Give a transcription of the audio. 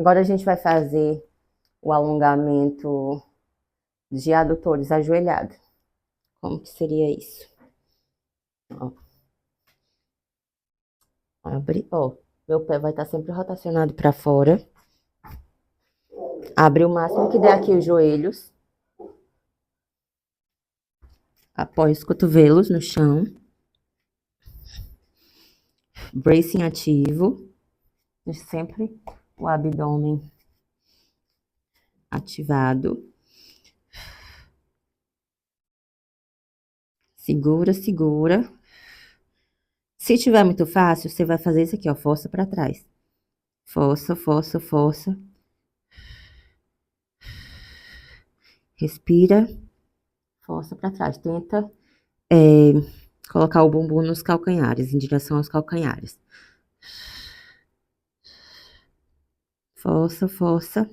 Agora a gente vai fazer o alongamento de adutores ajoelhados. Como que seria isso? Ó. Abre, ó. Meu pé vai estar sempre rotacionado para fora. Abre o máximo que der aqui os joelhos. Apoie os cotovelos no chão. Bracing ativo. Deixe sempre o abdômen ativado. Segura, segura. Se tiver muito fácil, você vai fazer isso aqui, ó. Força para trás. Força, força, força. Respira. Força para trás. Tenta colocar o bumbum nos calcanhares, em direção aos calcanhares. Força, força.